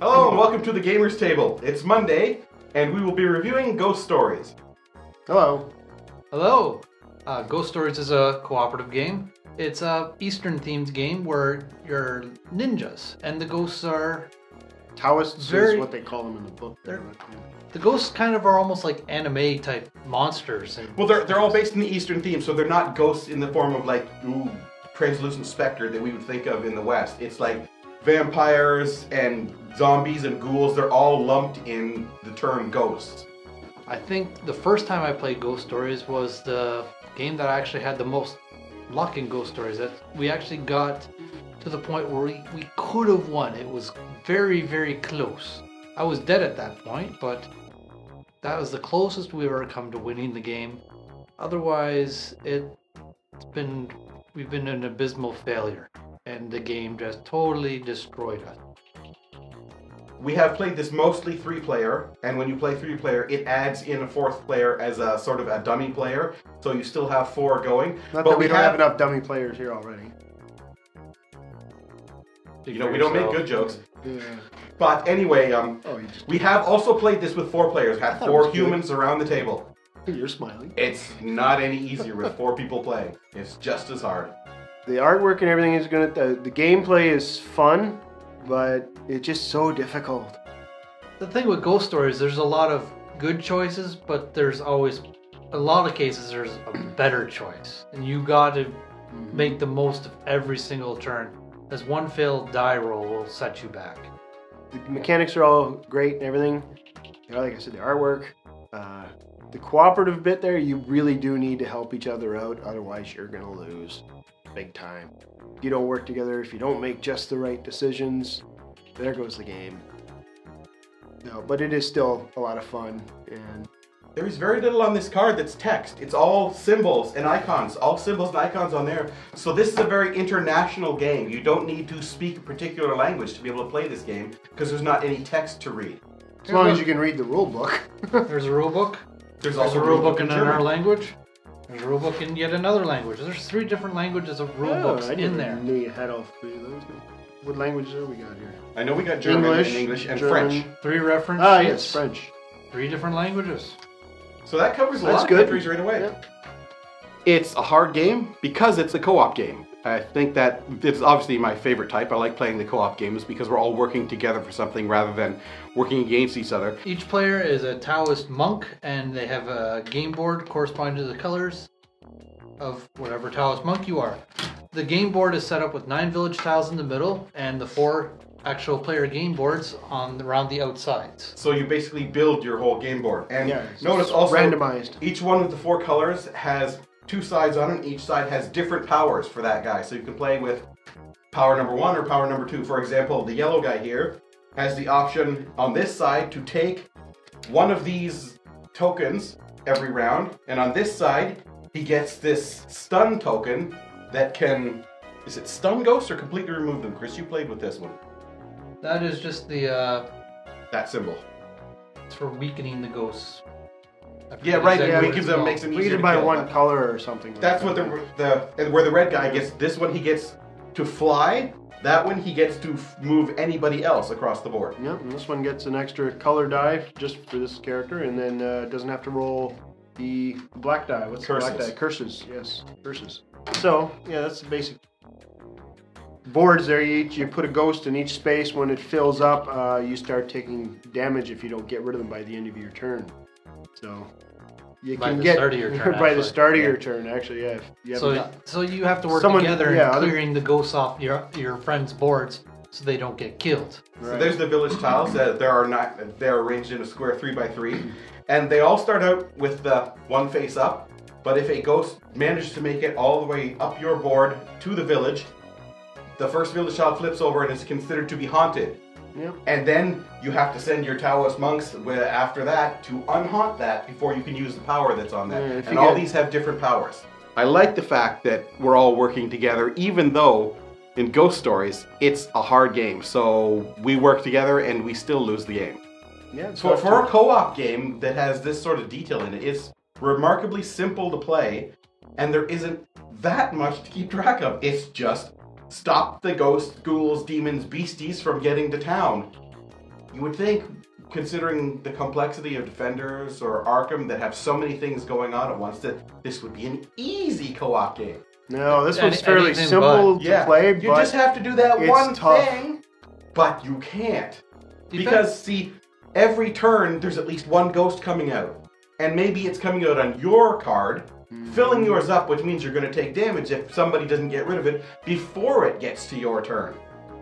Hello and welcome to the Gamers Table. It's Monday, and we will be reviewing Ghost Stories. Hello. Hello! Ghost Stories is a cooperative game. It's a Eastern-themed game where you're ninjas, and the ghosts are... Taoists is what they call them in the book. The ghosts kind of are almost like anime-type monsters. And Well, they're all based in the Eastern theme, so they're not ghosts in the form of like, translucent specter that we would think of in the West. It's like vampires and zombies and ghouls, they're all lumped in the term ghosts. I think the first time I played Ghost Stories was the game that actually had the most luck in Ghost Stories. That we actually got to the point where we could have won. It was very, very close. I was dead at that point, but that was the closest we've ever come to winning the game. Otherwise, we've been an abysmal failure, and the game just totally destroyed us. We have played this mostly 3-player, and when you play 3-player, it adds in a 4th player as a sort of a dummy player, so you still have 4 going. Not that we don't have enough dummy players here already. You know, we don't make good jokes. Yeah. But anyway, we have also played this with 4 players, had 4 humans around the table. You're smiling. It's not any easier with 4 people playing. It's just as hard. The artwork and everything is the gameplay is fun, but it's just so difficult. The thing with Ghost Stories, there's a lot of good choices, but there's always, a lot of cases, there's a better choice. And you got to make the most of every single turn, as one failed die roll will set you back. The mechanics are all great and everything. You know, like I said, the artwork. The cooperative bit there, you really do need to help each other out, otherwise you're going to lose big time. If you don't work together, if you don't make just the right decisions, there goes the game. No, but it is still a lot of fun. And There is very little on this card that's text. It's all symbols and icons, all symbols and icons on there. So this is a very international game. You don't need to speak a particular language to be able to play this game because there's not any text to read. as long as you can read the rule book. There's a rule book. There's There's also a rule book in German. another language. There's a rule book in yet another language. There's 3 different languages of rule books I in there. knew you had all 3 of those. What languages have we got here? I know we got German and English and German. French. 3 reference Ah, sheets, yes, French. 3 different languages. So that covers a That's lot good. of countries right away. Yep. It's a hard game because it's a co-op game. I think that it's obviously my favorite type. I like playing the co-op games because we're all working together for something rather than working against each other. Each player is a Taoist monk, and they have a game board corresponding to the colors of whatever Taoist monk you are. The game board is set up with 9 village tiles in the middle, and the 4 actual player game boards around the outsides. So you basically build your whole game board. And Yeah, notice also randomized. each one of the 4 colors has 2 sides on it. Each side has different powers for that guy. So you can play with power number 1 or power number 2. For example, the yellow guy here has the option on this side to take one of these tokens every round. And on this side, he gets this stun token that can... Is it stun ghosts or completely remove them? Chris, you played with this one. That is just the, That symbol. it's for weakening the ghosts. I forget Yeah, right. exactly It what gives it's them, called. makes them We easier get to by kill. one color or something. That's what and where the red guy gets this one, he gets to fly. That one, he gets to move anybody else across the board. Yep, and this one gets an extra color die just for this character, and then doesn't have to roll the black die. What's the black Curses. die? Curses. Yes, curses. So yeah, that's the basic boards there. You put a ghost in each space. When it fills up, you start taking damage if you don't get rid of them by the end of your turn. So you By can the get start of your turn, by the actually. start of your turn. Actually, yeah. If you haven't So you have to work Someone- together yeah, in other- clearing the ghosts off your friends' boards so they don't get killed. So there's the village tiles. They're arranged in a square 3x3, and they all start out with the one face up. But if a ghost manages to make it all the way up your board to the village, the first village tile flips over and is considered to be haunted. Yep. And then you have to send your Taoist monks after that to unhaunt that before you can use the power that's on that. Yeah, if and you all get- these have different powers. I like the fact that we're all working together, even though in Ghost Stories, it's a hard game. So we work together and we still lose the game. Yeah. So for a co-op game that has this sort of detail in it, it's remarkably simple to play, and there isn't that much to keep track of. It's just stop the ghosts, ghouls, demons, beasties from getting to town. You would think, considering the complexity of Defenders or Arkham that have so many things going on at once, that this would be an easy co-op game. No, this one's fairly simple to play, but you just have to do that one tough. thing, but you can't. Because, see, every turn there's at least one ghost coming out. And maybe it's coming out on your card, filling yours up, which means you're going to take damage if somebody doesn't get rid of it before it gets to your turn.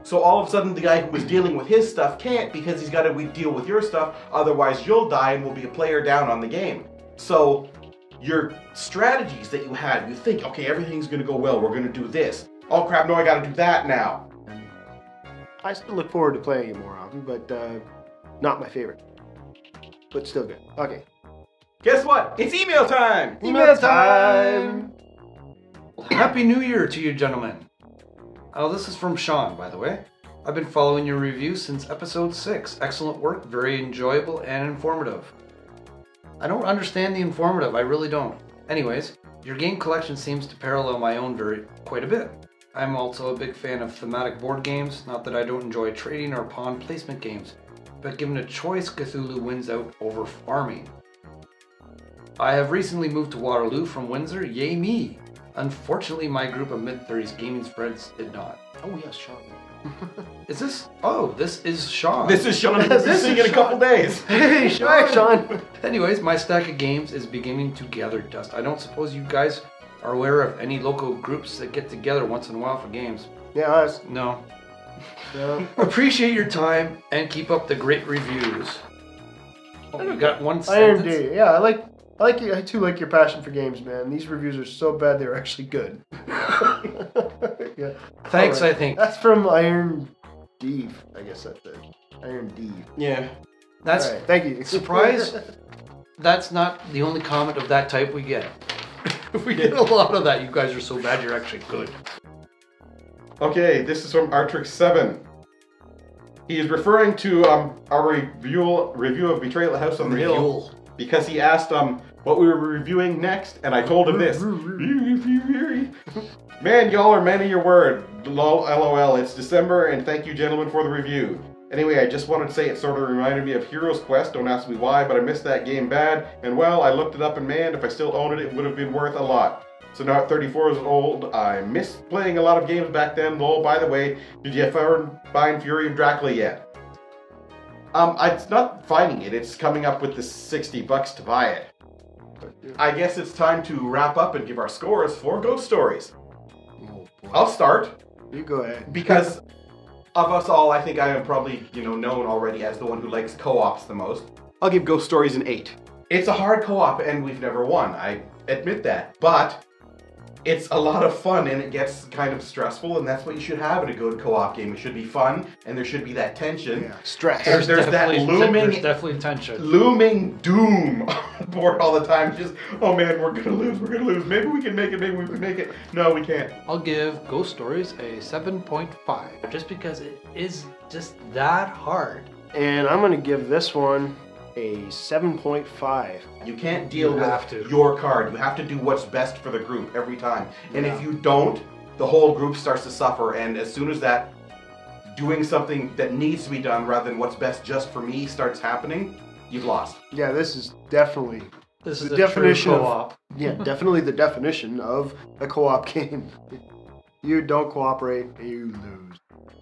So all of a sudden the guy who was dealing with his stuff can't because he's got to deal with your stuff, otherwise you'll die and will be a player down on the game. So your strategies that you had, you think, okay, everything's going to go well, we're going to do this. Oh crap, no, I got to do that now. I still look forward to playing it more often, but not my favorite. But still good. Okay. Guess what? It's email time! Email time! Happy New Year to you, gentlemen. Oh, this is from Sean, by the way. I've been following your review since episode 6. Excellent work, very enjoyable and informative. I don't understand the informative, I really don't. Anyways, your game collection seems to parallel my own quite a bit. I'm also a big fan of thematic board games, not that I don't enjoy trading or pawn placement games, but given a choice, Cthulhu wins out over farming. I have recently moved to Waterloo from Windsor, yay me! Unfortunately, my group of mid-30s gaming friends did not. Oh yes, Sean. Is this? Oh, this is Sean. This is Sean. We'll be seeing in a couple days. Hey, Sean. Hi, Sean. Anyways, my stack of games is beginning to gather dust. I don't suppose you guys are aware of any local groups that get together once in a while for games. Yeah, us. No. No. Appreciate your time and keep up the great reviews. Oh, you got one Iron sentence? D. Yeah, I too like your passion for games, man. These reviews are so bad they're actually good. Yeah. Thanks, Right. I think. That's from Iron D. I guess that's it. Iron D. Yeah. That's All right, thank you. surprise. That's not the only comment of that type we get. We get a lot of that. You guys are so bad, you're actually good. Okay, this is from Artrix7. He is referring to our review of Betrayal at the House on the Hill because he asked what we were reviewing next, and I told him this. Man, y'all are men of your word. LOL, it's December, and thank you, gentlemen, for the review. Anyway, I just wanted to say it sort of reminded me of Heroes Quest. Don't ask me why, but I missed that game bad. And well, I looked it up, and man, if I still owned it, it would have been worth a lot. So now at 34 years old, I missed playing a lot of games back then. Lol, by the way, did you ever find Fury of Dracula yet? It's not finding it. It's coming up with the $60 to buy it. I guess it's time to wrap up and give our scores for Ghost Stories. Oh, boy. I'll start You go ahead. because of us all, I think I am probably, known already as the one who likes co-ops the most. I'll give Ghost Stories an 8. It's a hard co-op and we've never won. I admit that, but it's a lot of fun and it gets kind of stressful, and that's what you should have in a good co-op game. It should be fun and there should be that tension. Yeah, stress. There's that There's looming definitely tension. doom on the board all the time. Just, oh man, we're gonna lose. Maybe we can make it. No, we can't. I'll give Ghost Stories a 7.5 just because it is just that hard. And I'm going to give this one a 7.5. You can't deal You with have to. your card. You have to do what's best for the group every time. And if you don't, the whole group starts to suffer. And as soon as that doing something that needs to be done rather than what's best just for me starts happening, you've lost. Yeah, this is definitely This is the the definition true of co-op. definitely the definition of a co-op game. You don't cooperate, you lose.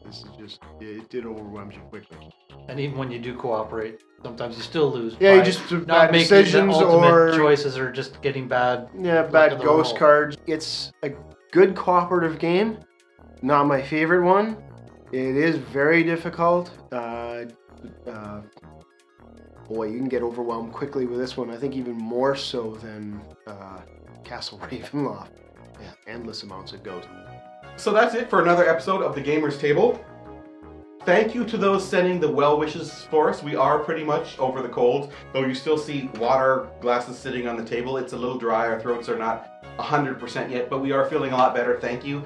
This is just it overwhelms you quickly. And even when you do cooperate, sometimes you still lose. Yeah, you by just do not bad making decisions the ultimate or choices or just getting bad. yeah, luck bad of the ghost roll. cards. It's a good cooperative game. Not my favorite one. It is very difficult. Boy, you can get overwhelmed quickly with this one. I think even more so than Castle Ravenloft. Yeah, endless amounts of ghosts. So that's it for another episode of the Gamers Table. Thank you to those sending the well wishes for us. We are pretty much over the cold, though you still see water glasses sitting on the table. It's a little dry. Our throats are not 100% yet, but we are feeling a lot better. Thank you.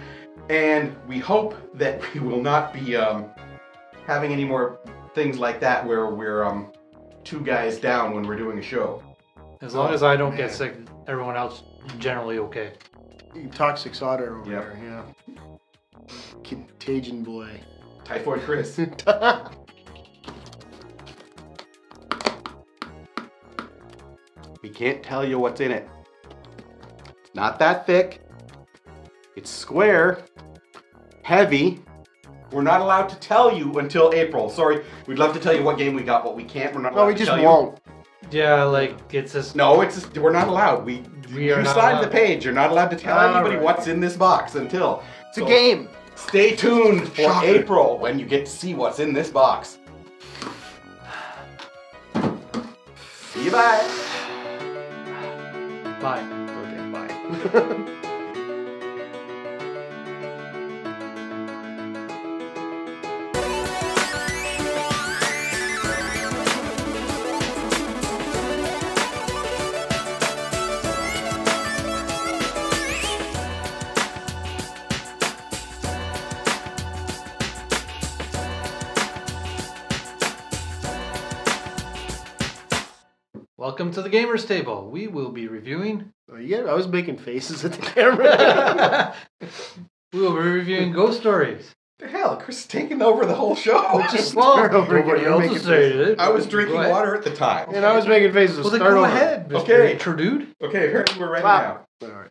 And we hope that we will not be having any more things like that where we're two guys down when we're doing a show. As long as I don't man. get sick, everyone else generally okay. Toxic otter over Yep. there, yeah. Contagion boy. Typhoid Chris. We can't tell you what's in it. It's not that thick. It's square, heavy. We're not allowed to tell you until April. Sorry, we'd love to tell you what game we got, but we can't. We're not allowed No, we to just tell won't. Yeah, like it's just. No, it's just, we're not allowed. We you are not signed allowed. the page. You're not allowed to tell anybody Alright. what's in this box until. It's a game. Stay tuned for Shocker. April when you get to see what's in this box. See you, bye. Bye. Okay, bye. Welcome to the Gamers Table. We will be reviewing. Oh, yeah, I was making faces at the camera. We will be reviewing Ghost Stories. The hell, Chris is taking over the whole show. Just Well, start over nobody again. else Making is saying faces. it. I was drinking Go ahead. water at the time. And I was making faces. Well, then Start go over. ahead, Mr. Okay. Intrude. Okay, apparently we're ready Wow. now. All right.